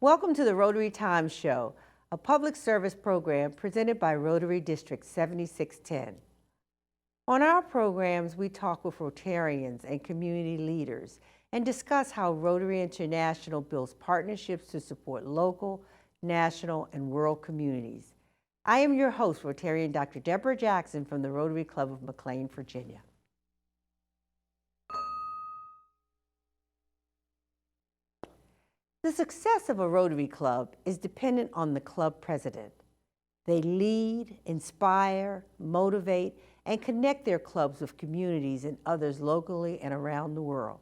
Welcome to the Rotary Times Show, a public service program presented by Rotary District 7610. On our programs, we talk with Rotarians and community leaders and discuss how Rotary International builds partnerships to support local, national, and world communities. I am your host, Rotarian Dr. Deborah Jackson from the Rotary Club of McLean, Virginia. The success of a Rotary Club is dependent on the club president. They lead, inspire, motivate, and connect their clubs with communities and others locally and around the world.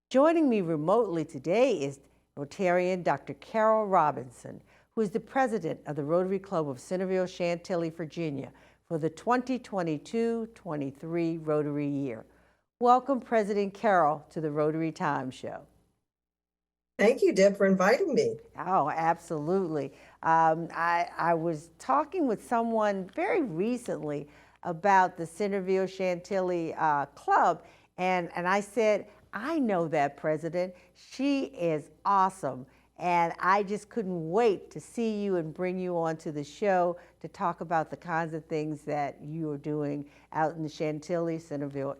Joining me remotely today is Rotarian Dr. Carol Robinson, who is the president of the Rotary Club of Centreville-Chantily, Virginia, for the 2022-23 Rotary year. Welcome, President Carol, to the Rotary Times Show. Thank you, Deb, for inviting me. Oh, absolutely. I was talking with someone very recently about the Centreville-Chantily Club, and I said, I know that president. She is awesome, and I just couldn't wait to see you and bring you onto the show to talk about the kinds of things that you are doing out in the Chantilly, Centreville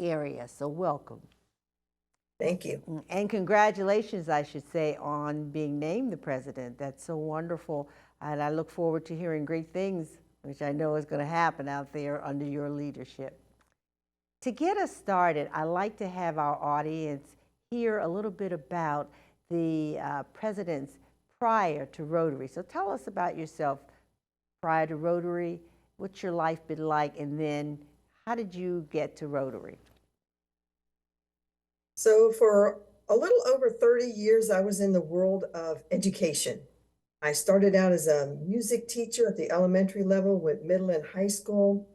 area. So welcome. Thank you. And congratulations, I should say, on being named the president. That's so wonderful. And I look forward to hearing great things, which I know is going to happen out there under your leadership. To get us started, I'd like to have our audience hear a little bit about the presidents prior to Rotary. So tell us about yourself prior to Rotary. What's your life been like? And then how did you get to Rotary? So for a little over 30 years, I was in the world of education. I started out as a music teacher at the elementary level, went middle and high school.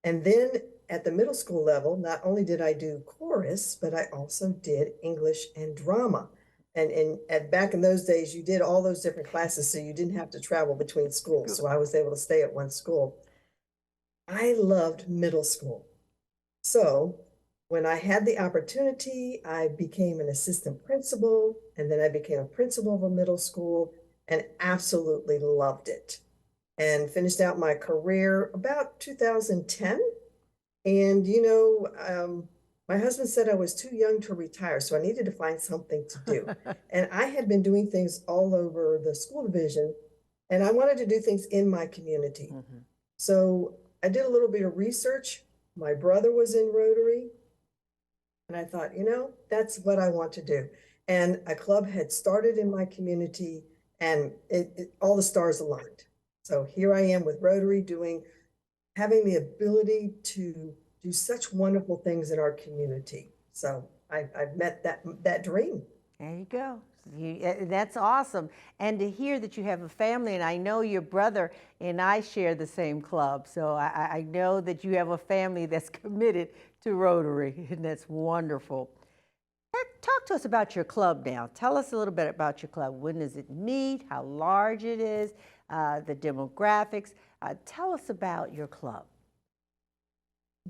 And then at the middle school level, not only did I do chorus, but I also did English and drama. And back in those days, you did all those different classes, so you didn't have to travel between schools. So I was able to stay at one school. I loved middle school. So when I had the opportunity, I became an assistant principal, and then I became a principal of a middle school and absolutely loved it. And finished out my career about 2010. And, my husband said I was too young to retire, so I needed to find something to do. And I had been doing things all over the school division, and I wanted to do things in my community. Mm-hmm. So I did a little bit of research. My brother was in Rotary. And I thought, that's what I want to do. And a club had started in my community, and all the stars aligned. So here I am with Rotary having the ability to do such wonderful things in our community. So I've met that dream. There you go. That's awesome. And to hear that you have a family, and I know your brother and I share the same club, so I know that you have a family that's committed to Rotary, and that's wonderful. Talk to us about your club now. Tell us a little bit about your club. When does it meet? How large it is? The demographics. Tell us about your club.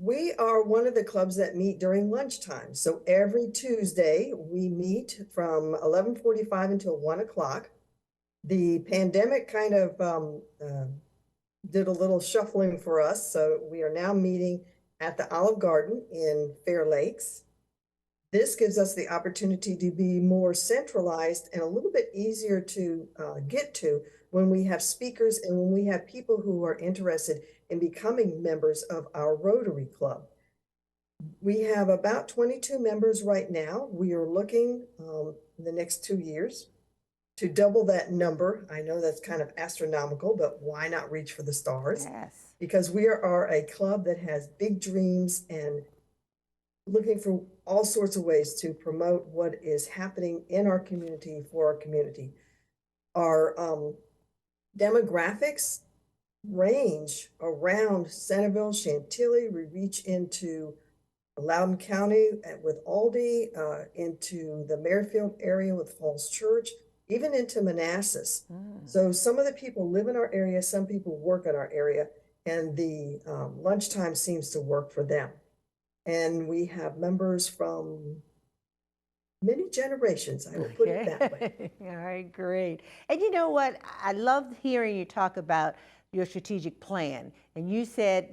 We are one of the clubs that meet during lunchtime. So every Tuesday we meet from 11:45 until 1 o'clock. The pandemic kind of did a little shuffling for us. So we are now meeting at the Olive Garden in Fair Lakes. This gives us the opportunity to be more centralized and a little bit easier to get to when we have speakers and when we have people who are interested in becoming members of our Rotary Club. We have about 22 members right now. We are looking in the next 2 years to double that number. I know that's kind of astronomical, but why not reach for the stars? Yes. Because we are a club that has big dreams and looking for all sorts of ways to promote what is happening in our community for our community. Our demographics range around Centreville-Chantily. We reach into Loudoun County with Aldie, into the Merrifield area with Falls Church, even into Manassas. So some of the people live in our area, some people work in our area, and the lunchtime seems to work for them. And we have members from many generations, I will put it that way. Okay. All right, great. And you know what? I love hearing you talk about your strategic plan. And you said,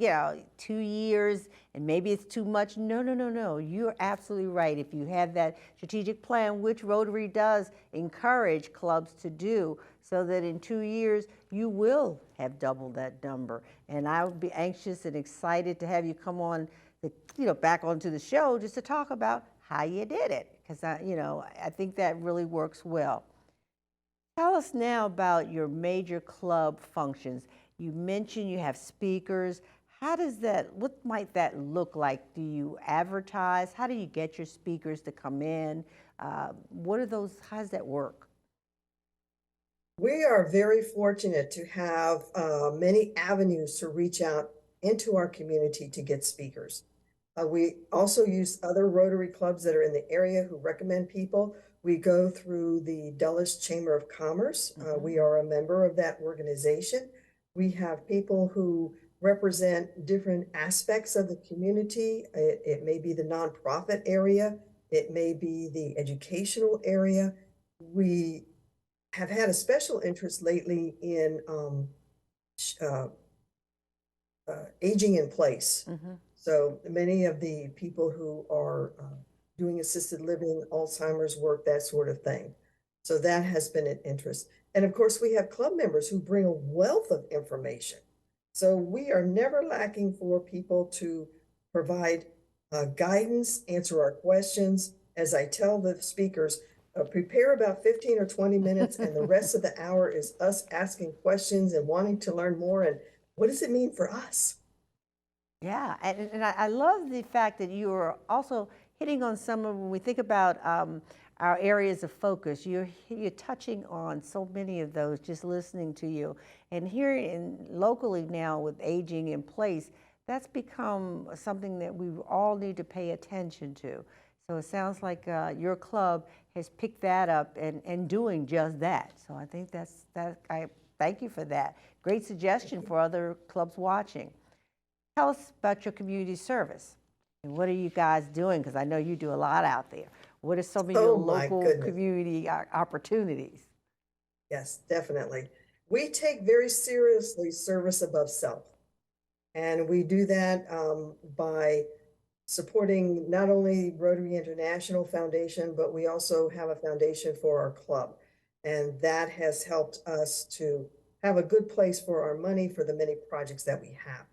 2 years and maybe it's too much. No, no, no, no. You're absolutely right. If you have that strategic plan, which Rotary does encourage clubs to do, so that in 2 years you will have doubled that number. And I would be anxious and excited to have you come on back onto the show just to talk about how you did it, because I think that really works well. Tell us now about your major club functions. You mentioned you have speakers. What might that look like? Do you advertise? How do you get your speakers to come in? How does that work? We are very fortunate to have many avenues to reach out into our community to get speakers. We also use other Rotary clubs that are in the area who recommend people. We go through the Dulles Chamber of Commerce. We are a member of that organization. We have people who represent different aspects of the community. It may be the nonprofit area. It may be the educational area. We have had a special interest lately in aging in place. So many of the people who are doing assisted living, Alzheimer's work, that sort of thing. So that has been an interest. And of course, we have club members who bring a wealth of information. So we are never lacking for people to provide guidance, answer our questions. As I tell the speakers, prepare about 15 or 20 minutes, and the rest of the hour is us asking questions and wanting to learn more. And what does it mean for us? Yeah, and I love the fact that you are also hitting on some of, when we think about our areas of focus, you're touching on so many of those just listening to you. And here locally now with aging in place, that's become something that we all need to pay attention to. So it sounds like your club has picked that up and doing just that. So I think I thank you for that. Great suggestion for other clubs watching. Tell us about your community service. And what are you guys doing? Because I know you do a lot out there. What are some of your local community opportunities? Yes, definitely. We take very seriously service above self. And we do that by supporting not only Rotary International Foundation, but we also have a foundation for our club. And that has helped us to have a good place for our money for the many projects that we have.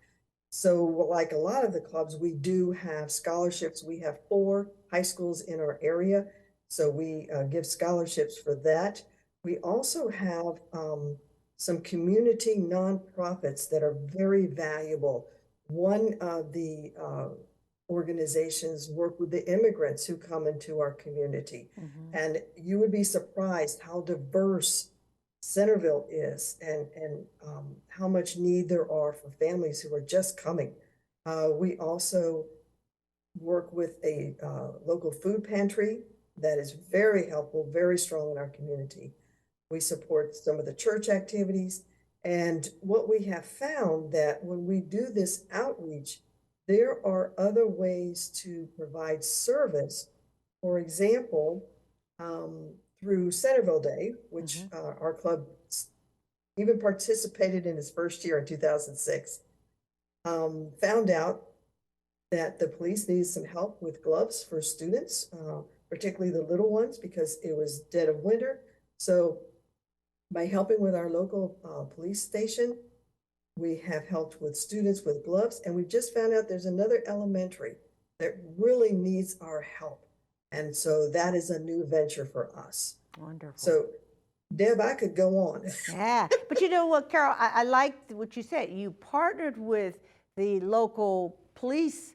So like a lot of the clubs, we do have scholarships. We have 4 high schools in our area, so we give scholarships for that. We also have some community nonprofits that are very valuable. One of the organizations work with the immigrants who come into our community. And you would be surprised how diverse Centreville is, and how much need there are for families who are just coming. We also work with a local food pantry that is very helpful, very strong in our community. We support some of the church activities. And what we have found that when we do this outreach, there are other ways to provide service. For example, through Centerville Day, which our club even participated in its first year in 2006, found out that the police needed some help with gloves for students, particularly the little ones, because it was dead of winter. So by helping with our local police station, we have helped with students with gloves, and we just found out there's another elementary that really needs our help. And so that is a new venture for us. Wonderful. So, Deb, I could go on. Yeah, but you know what, Carol, I liked what you said. You partnered with the local police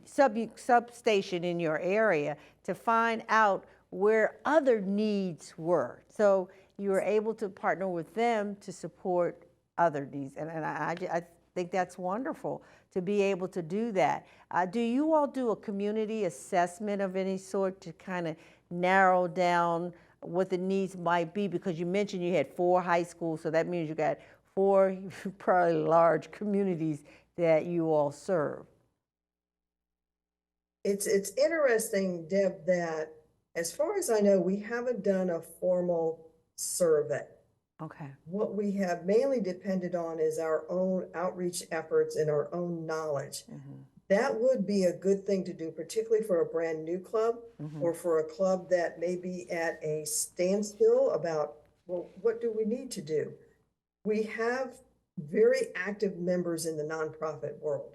substation in your area to find out where other needs were. So you were able to partner with them to support other needs. And I think that's wonderful to be able to do that. Do you all do a community assessment of any sort to kind of narrow down what the needs might be? Because you mentioned you had 4 high schools, so that means you got 4 probably large communities that you all serve. It's interesting, Deb, that As far as I know, we haven't done a formal survey. Okay. What we have mainly depended on is our own outreach efforts and our own knowledge. That would be a good thing to do, particularly for a brand new club or for a club that may be at a standstill about, well, what do we need to do? We have very active members in the nonprofit world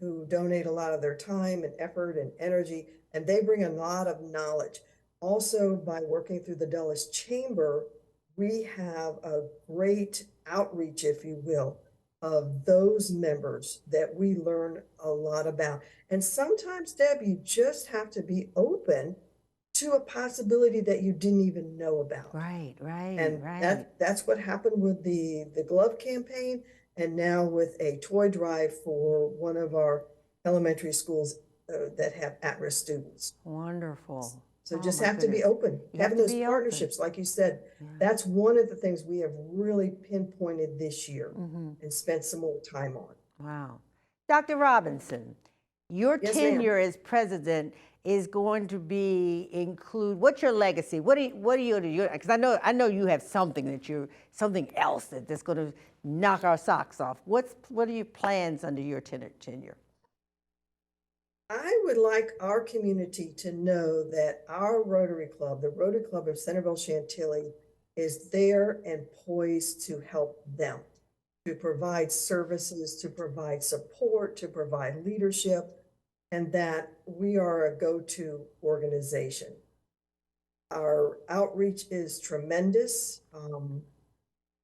who donate a lot of their time and effort and energy, and they bring a lot of knowledge. Also, by working through the Dulles Chamber, we have a great outreach, if you will, of those members that we learn a lot about. And sometimes, Deb, you just have to be open to a possibility that you didn't even know about. Right, right, And right. that's what happened with the glove campaign, and now with a toy drive for one of our elementary schools that have at-risk students. Wonderful. So Oh just my have to be goodness. open, You have having to those be open. partnerships, like you said. That's one of the things we have really pinpointed this year and spent some more time on. Wow. Dr. Robinson, your Yes, ma'am. tenure as president is going to be what's your legacy? What are you because I know you have something something else that's going to knock our socks off. What are your plans under your tenure? I would like our community to know that our Rotary Club, the Rotary Club of Centreville-Chantily, is there and poised to help them, to provide services, to provide support, to provide leadership, and that we are a go-to organization. Our outreach is tremendous.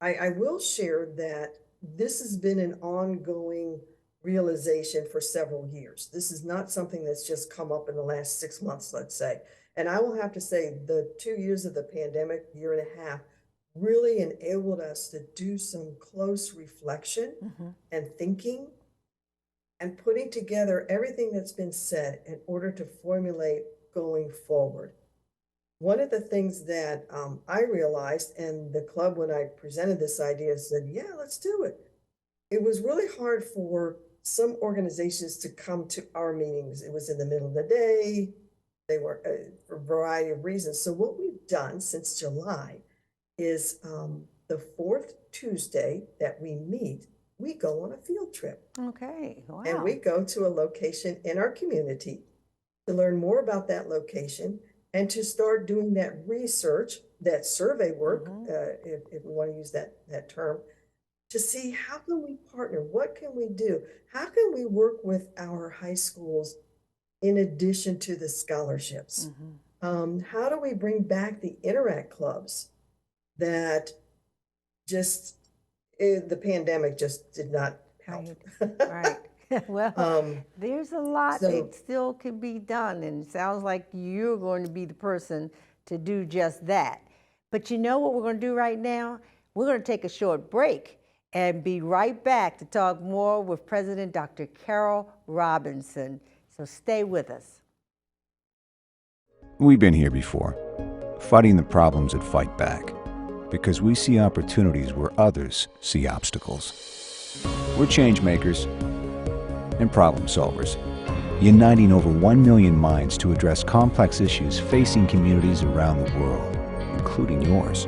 I will share that this has been an ongoing realization for several years. This is not something that's just come up in the last 6 months, let's say. And I will have to say the 2 years of the pandemic, year and a half, really enabled us to do some close reflection and thinking and putting together everything that's been said in order to formulate going forward. One of the things that I realized, and the club, when I presented this idea, said, yeah, let's do it. It was really hard for some organizations to come to our meetings. It was in the middle of the day. They were for a variety of reasons. So what we've done since July is the fourth Tuesday that we meet, we go on a field trip. Okay, wow. And we go to a location in our community to learn more about that location and to start doing that research, that survey work, if we want to use that term, to see how can we partner, what can we do, how can we work with our high schools in addition to the scholarships? How do we bring back the Interact clubs that just, the pandemic just did not help. Right. Well, there's a lot that still can be done, and it sounds like you're going to be the person to do just that. But you know what we're going to do right now? We're going to take a short break and be right back to talk more with President Dr. Carol Robinson. So stay with us. We've been here before, fighting the problems that fight back, because we see opportunities where others see obstacles. We're change makers and problem solvers, uniting over 1 million minds to address complex issues facing communities around the world, including yours.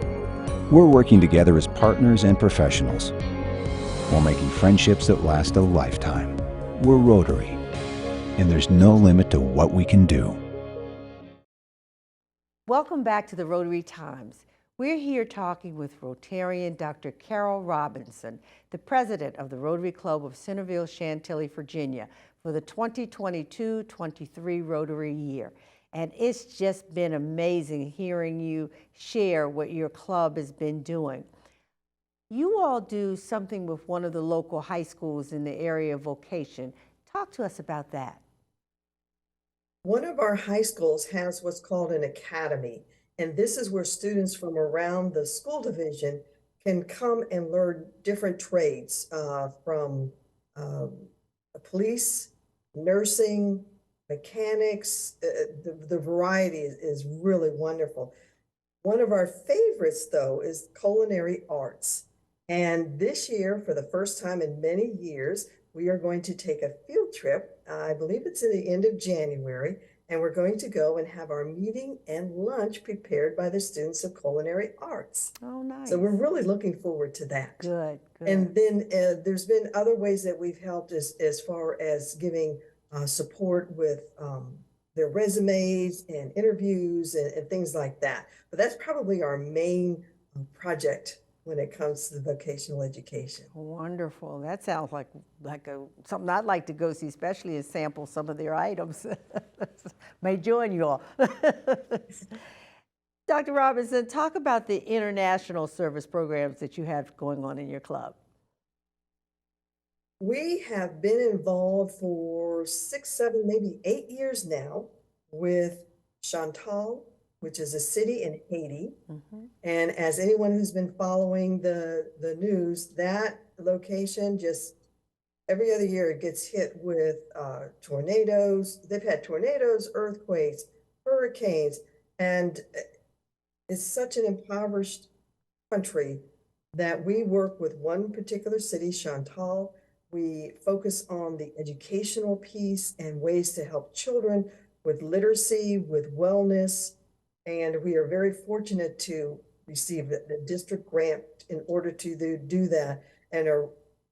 We're working together as partners and professionals, while making friendships that last a lifetime. We're Rotary, and there's no limit to what we can do. Welcome back to the Rotary Times. We're here talking with Rotarian Dr. Carol Robinson, the president of the Rotary Club of Centreville-Chantily, Virginia, for the 2022-23 Rotary year. And it's just been amazing hearing you share what your club has been doing. You all do something with one of the local high schools in the area of vocation. Talk to us about that. One of our high schools has what's called an academy. And this is where students from around the school division can come and learn different trades from police, nursing, mechanics. The variety is really wonderful. One of our favorites, though, is culinary arts. And this year, for the first time in many years, we are going to take a field trip. I believe it's in the end of January. And we're going to go and have our meeting and lunch prepared by the students of culinary arts. Oh, nice. So we're really looking forward to that. Good, good. And then there's been other ways that we've helped as far as giving support with their resumes and interviews and things like that. But that's probably our main project when it comes to the vocational education. Wonderful. That sounds like something I'd like to go see, especially and sample some of their items. May join you all. Dr. Robinson, talk about the international service programs that you have going on in your club. We have been involved for 6, 7, maybe 8 years now with Chantal, which is a city in Haiti. Mm-hmm. And as anyone who's been following the news, that location just every other year it gets hit with tornadoes. They've had tornadoes, earthquakes, hurricanes, and it's such an impoverished country that we work with one particular city, Chantal. We focus on the educational piece and ways to help children with literacy, with wellness. And we are very fortunate to receive the district grant in order to do that, and are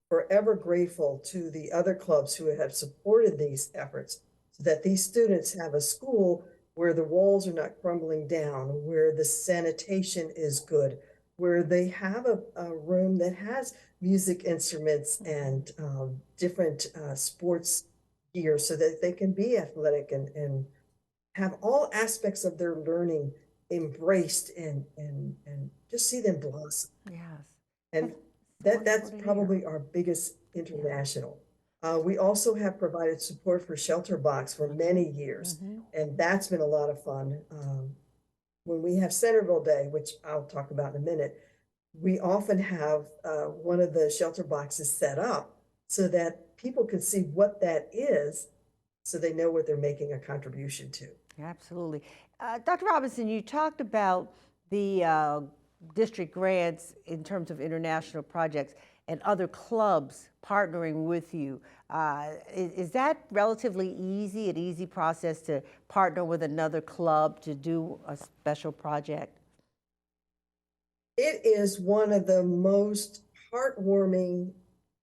forever grateful to the other clubs who have supported these efforts so that these students have a school where the walls are not crumbling down, where the sanitation is good, where they have a room that has music instruments and different sports gear so that they can be athletic and have all aspects of their learning embraced and just see them blossom. Yes. And that's probably our biggest international. We also have provided support for Shelter Box for many years, and that's been a lot of fun. When we have Centreville Day, which I'll talk about in a minute, we often have one of the shelter boxes set up so that people can see what that is so they know what they're making a contribution to. Absolutely. Dr. Robinson, you talked about the district grants in terms of international projects and other clubs partnering with you. Is that relatively easy, an easy process to partner with another club to do a special project? It is one of the most heartwarming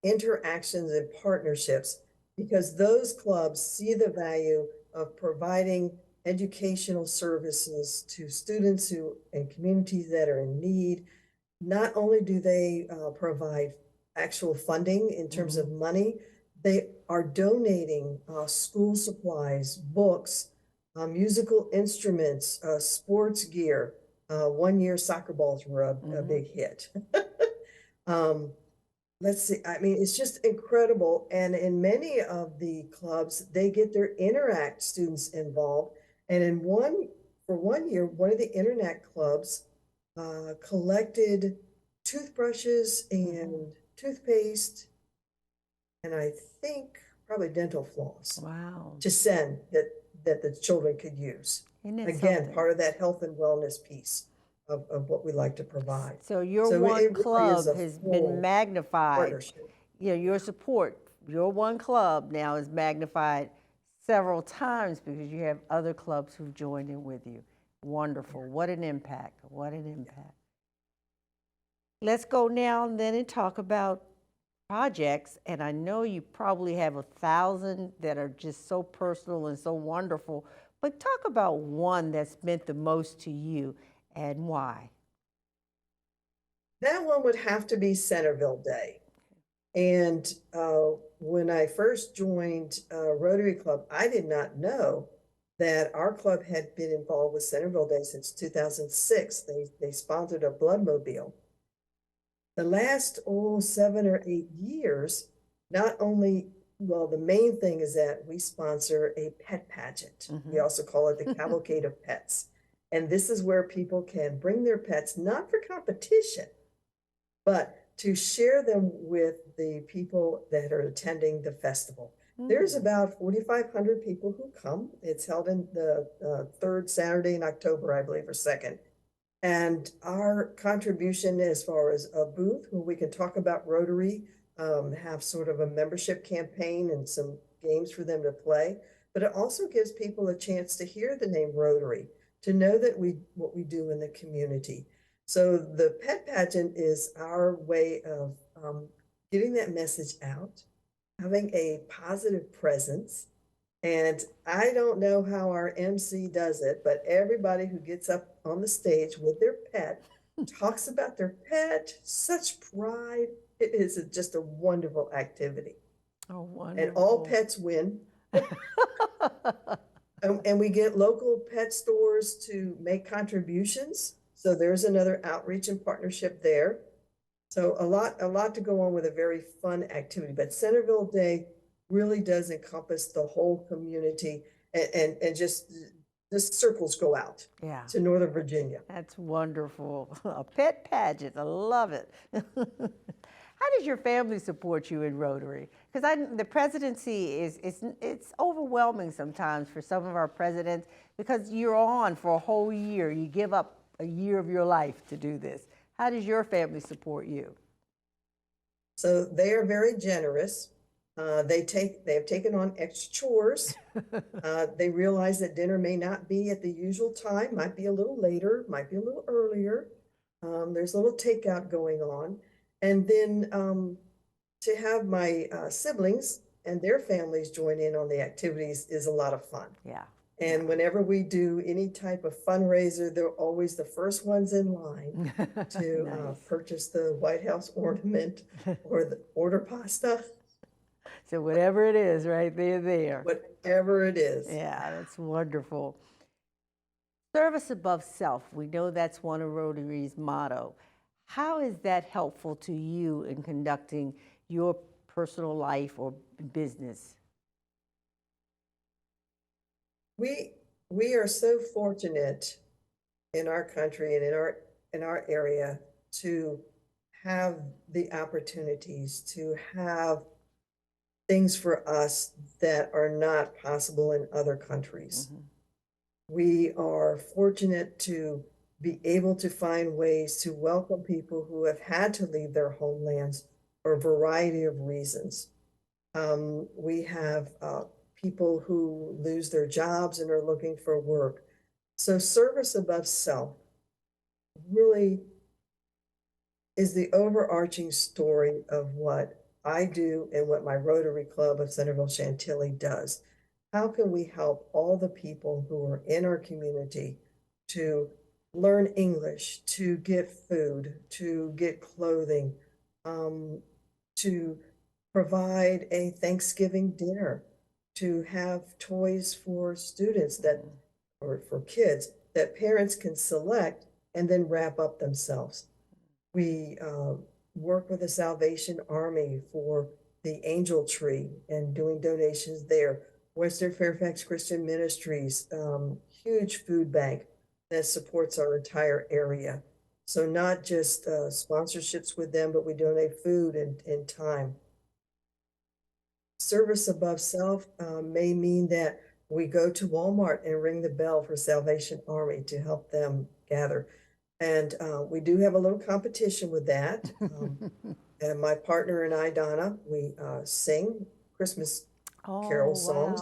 interactions and partnerships because those clubs see the value of providing educational services to students and communities that are in need. Not only do they provide actual funding in terms of money, they are donating school supplies, books, musical instruments, sports gear. 1 year soccer balls were a big hit. Let's see, I mean, it's just incredible. And in many of the clubs, they get their Interact students involved. And for 1 year, one of the Interact clubs collected toothbrushes and toothpaste, and I think probably dental floss. Wow. To send that the children could use. Again, part of that health and wellness piece of what we like to provide. So your one club has been magnified. You know, your support, your one club now is magnified several times because you have other clubs who've joined in with you. Wonderful. What an impact. What an impact. Let's go now and then and talk about projects. And I know you probably have 1,000 that are just so personal and so wonderful, but talk about one that's meant the most to you and why. That one would have to be Centerville Day. And when I first joined Rotary Club, I did not know that our club had been involved with Centerville Day since 2006. They sponsored a bloodmobile. The last 7 or 8 years, not only, well, the main thing is that we sponsor a pet pageant. We also call it the Cavalcade of Pets. And this is where people can bring their pets, not for competition, but to share them with the people that are attending the festival. There's about 4,500 people who come. It's held in the third Saturday in October, I believe, or second. And our contribution as far as a booth where we can talk about Rotary, have sort of a membership campaign and some games for them to play. but it also gives people a chance to hear the name Rotary, to know that what we do in the community. So the pet pageant is our way of getting that message out, having a positive presence. And I don't know how our MC does it, but everybody who gets up on the stage with their pet talks about their pet, such pride. It is just a wonderful activity. Oh, And all wonderful. pets win. And we get local pet stores to make contributions. So there's another outreach and partnership there. So a lot to go on with a very fun activity. But Centerville Day really does encompass the whole community, and just the circles go out Yeah, to Northern Virginia. that's wonderful. A pet pageant, I love it. How does your family support you in Rotary? Because the presidency it's overwhelming sometimes for some of our presidents, because you're on for a whole year. You give up a year of your life to do this. How does your family support you? So they are very generous. They have taken on extra chores. They realize that dinner may not be at the usual time, might be a little later, might be a little earlier. There's a little takeout going on. And then to have my siblings and their families join in on the activities is a lot of fun. Yeah. And whenever we do any type of fundraiser, they're always the first ones in line to Nice. purchase the White House ornament or the order pasta, So whatever it is, right, they're there. whatever it is. Yeah, that's wonderful. Service above self. We know that's one of Rotary's motto. How is that helpful to you in conducting your personal life or business? We are so fortunate in our country and in our area to have the opportunities to have things for us that are not possible in other countries. We are fortunate to be able to find ways to welcome people who have had to leave their homelands for a variety of reasons. We have people who lose their jobs and are looking for work. So service above self really is the overarching story of what I do and what my Rotary Club of Centreville-Chantily does. How can we help all the people who are in our community to learn English, to get food, to get clothing, to provide a Thanksgiving dinner, to have toys for students or for kids that parents can select and then wrap up themselves. We work with the Salvation Army for the Angel Tree and doing donations there. Western Fairfax Christian Ministries, huge food bank that supports our entire area. So not just sponsorships with them, but we donate food and time. Service above self may mean that we go to Walmart and ring the bell for Salvation Army to help them gather. And we do have a little competition with that. And my partner and I, Donna, we sing Christmas carol songs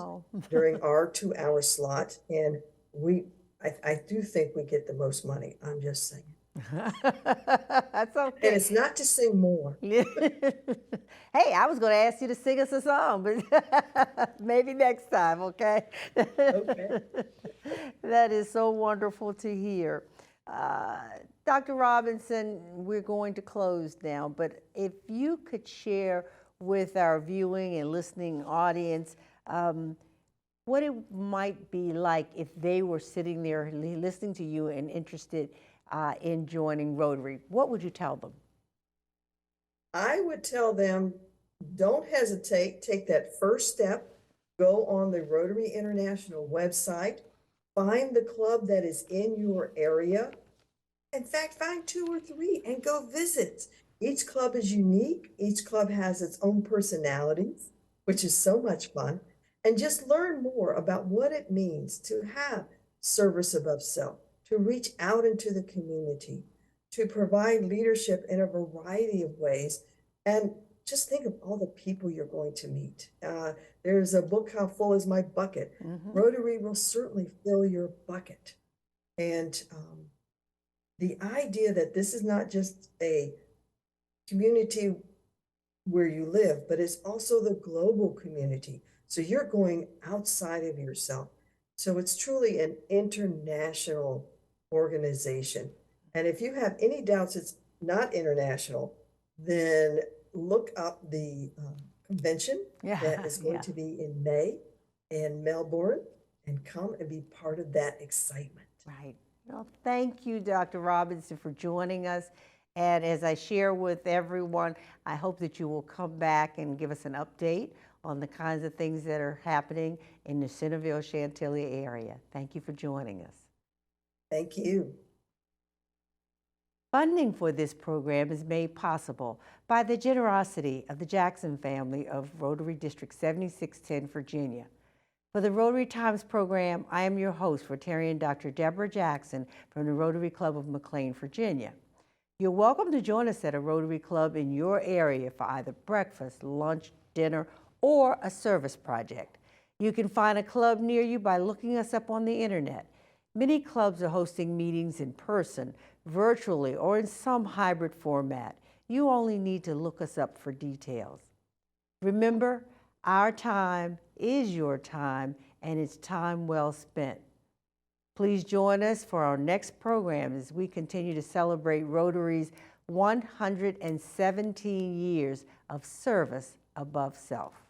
during our 2-hour slot. And I do think we get the most money. I'm just saying. That's okay. And it's not to sing more. Hey, I was going to ask you to sing us a song, but maybe next time, okay? Okay. That is so wonderful to hear. Dr. Robinson, we're going to close now, but if you could share with our viewing and listening audience what it might be like if they were sitting there listening to you and interested in joining Rotary, what would you tell them? I would tell them, don't hesitate, take that first step, go on the Rotary International website, find the club that is in your area. In fact, find 2 or 3 and go visit. Each club is unique. Each club has its own personalities, which is so much fun. And just learn more about what it means to have service above self, to reach out into the community, to provide leadership in a variety of ways, and just think of all the people you're going to meet. There's a book, How Full Is My Bucket? Rotary will certainly fill your bucket. And the idea that this is not just a community where you live, but it's also the global community. So you're going outside of yourself. So it's truly an international organization. And if you have any doubts it's not international, then look up the convention that is going to be in May in Melbourne and come and be part of that excitement. Right. Well, thank you, Dr. Robinson, for joining us. And as I share with everyone, I hope that you will come back and give us an update on the kinds of things that are happening in the Centreville-Chantily area. Thank you for joining us. Thank you. Funding for this program is made possible by the generosity of the Jackson family of Rotary District 7610, Virginia. For the Rotary Times program, I am your host, Rotarian Dr. Deborah Jackson from the Rotary Club of McLean, Virginia. You're welcome to join us at a Rotary Club in your area for either breakfast, lunch, dinner, or a service project. You can find a club near you by looking us up on the internet. Many clubs are hosting meetings in person, virtually, or in some hybrid format. You only need to look us up for details. Remember, our time is your time, and it's time well spent. Please join us for our next program as we continue to celebrate Rotary's 117 years of service above self.